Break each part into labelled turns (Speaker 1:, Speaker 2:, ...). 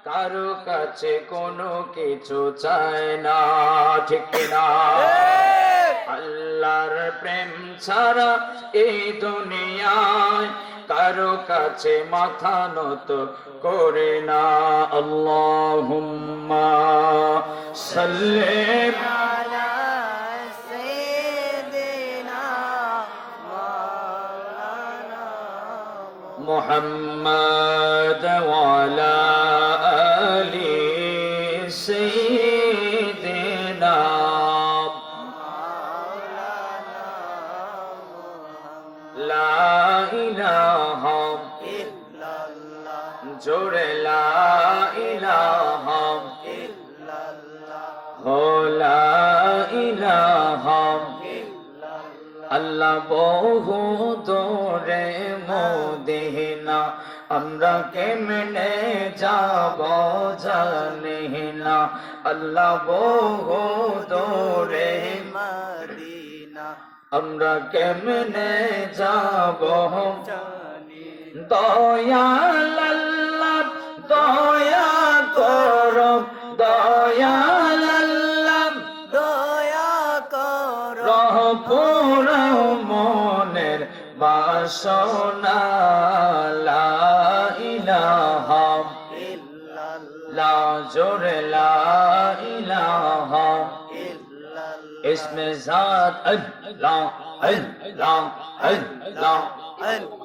Speaker 1: কারো কাছে কোনো কিছু চায় না, ঠিক না? আল্লাহর প্রেম ছাড়া এই দুনিয়ায় কারো কাছে মাথা নত করে না। আল্লাহুম্মা সাল্লি
Speaker 2: আলা সাইয়্যিদিনা মাওলানা
Speaker 1: মুহাম্মাদ ওয়া আলা আলি সাইয়্যিদিনা লা ইলাহা
Speaker 2: ইল্লাল্লাহ
Speaker 1: জোরে লা ইলাহা
Speaker 2: ইল্লাল্লাহ
Speaker 1: লা ইলাহা
Speaker 2: ইল্লাল্লাহ
Speaker 1: আল্লাহ বহু দূরে মদিনা, আমরা কেমনে যাব জানি না। আল্লাহ বহু দূরে
Speaker 2: মদিনা
Speaker 1: আমরা কেমনে যাব
Speaker 2: জানি
Speaker 1: দয়াল আল্লাহ দয়া করো, দয়াল আল্লাহ
Speaker 2: দয়া কর
Speaker 1: রহপুর মনের বাসনা লা ইলাহা
Speaker 2: ইল্লাল্লাহ
Speaker 1: লা জোরে লা ইলাহা
Speaker 2: ইল্লাল্লাহ
Speaker 1: ইসমে জাত আল্লাহ আল্লাহ আল্লাহ
Speaker 2: আল্লাহ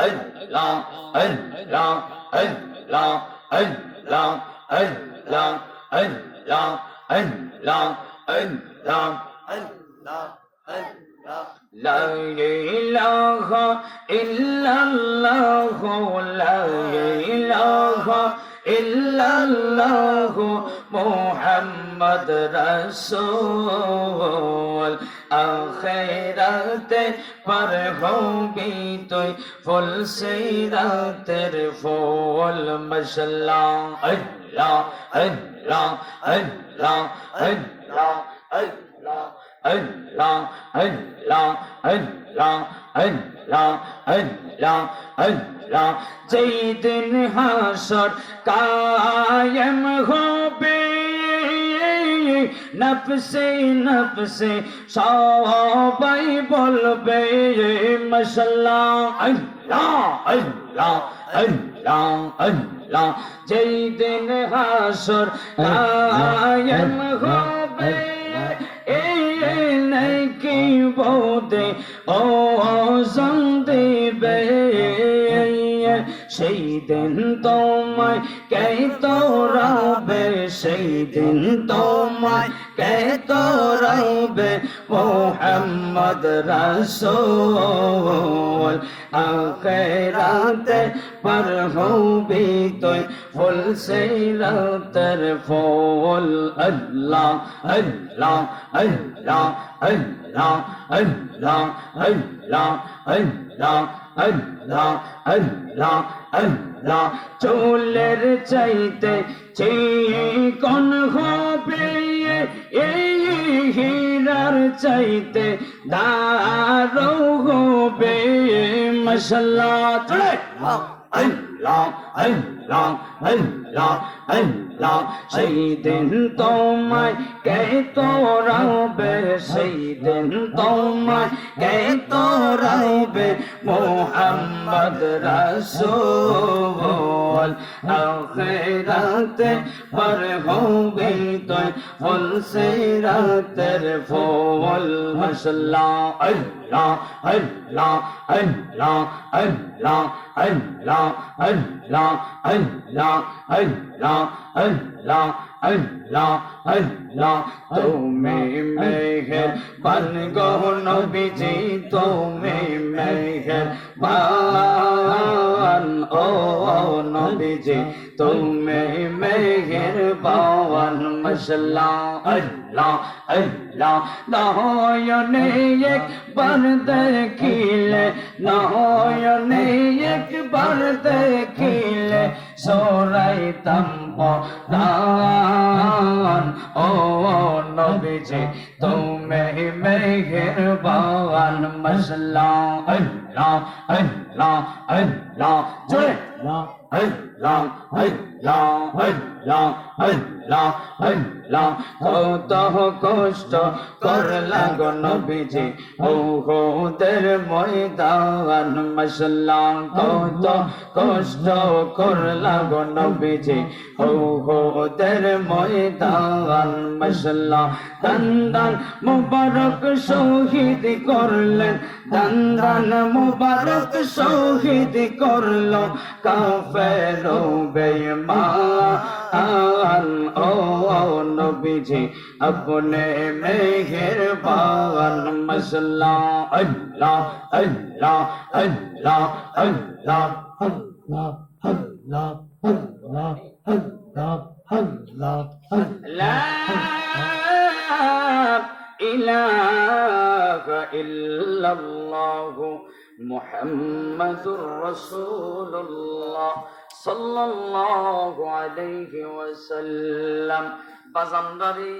Speaker 1: Allah, Allah, Allah, Allah, Allah, Allah, Allah, Allah.
Speaker 2: আল্লাহ আল্লাহ
Speaker 1: La ilaha illallah, la ilaha illallah, Muhammad Rasul. আখিরাতে পার হবি তুই ফুল সিরাতের ফুল মাশাআল্লাহ। আল্লাহ আল্লাহ আল্লাহ আল্লাহ আল্লাহ আল্লাহ আল্লাহ আল্লাহ আল্লাহ আল্লাহ আল্লাহ। যেই দিন হাসর কায়েম হবে নফসে নফসে সবাই বলবে মাশাআল্লাহ। আল্লাহ আল্লাহ আল্লাহ আল্লাহ। যেই দিন হাসর কায়েম হবে নাকি বোধে ও সন্দেবে, সেই দিন তোমায় কে তোরাবে, সেই দিন তোমায় কে তোরাবে মুহাম্মদ রাসূল। আখিরাতে পার হবি তুই ফুল সিরাতের ফুল। আল্লাহ আল্লাহ আল্লাহ আল্লাহ আল্লাহ আল্লাহ আল্লাহ আল্লাহ আল্লাহ আল্লাহ। চুলের চাইতে চিকন হবে এই হীরার চাইতে দারু হবে মাশাআল্লাহ। আল্লাহ আল্লাহ আল্লাহ আল্লাহ। সেই দিন তোমায় কে তোরাবে, সেই দিন তোমায় কে তোরাবে মুহাম্মদ রাসূল। আখিরাতে পার হবি তুই ফুল সিরাতের ফুল মাশাআল্লাহ। আল্লাহ আল্লাহ আল্লাহ আল্লাহ আল্লাহ আল্লাহ আল্লাহ আল্লাহ আল্লাহ আল্লাহ আল্লাহ। তুমি মেহেরবান গো নবীজি, তুমি মেহেরবান ও নবীজি, তুমি মেহেরবান মাশাআল্লাহ। আল্লাহ আল্লাহ। নয়নে একবার দেখিলে, নয়নে একবার দেখিলে সরাইতাম পরাণ ও নবীজি, তুমি মেহেরবান মাশাআল্লাহ। আল্লাহ আল্লাহ আল্লাহ জোরে আল্লাহ আল্লাহ আল্লাহ আল্লাহ আল্লাহ আল্লাহ কত কষ্ট করলা গো নবীজি উহুদের ময়দান মাশাআল্লাহ কত কষ্ট করলা গো নবীজি উহুদের ময়দান মাশাআল্লাহ দান মুবারক শহীদ করলেন দান মুবারক শহীদ করলো কাফের ও বেঈমান ও নবীজি अपने मेहरबान मसला अल्लाह अल्लाह अल्लाह अल्लाह अल्लाह अल्लाह अल्लाह अल्लाह अल्लाह ला इलाहा इल्लल्लाह मुहम्मदुर रसूलुल्लाह सल्लल्लाहु अलैहि वसल्लम बाजानदारी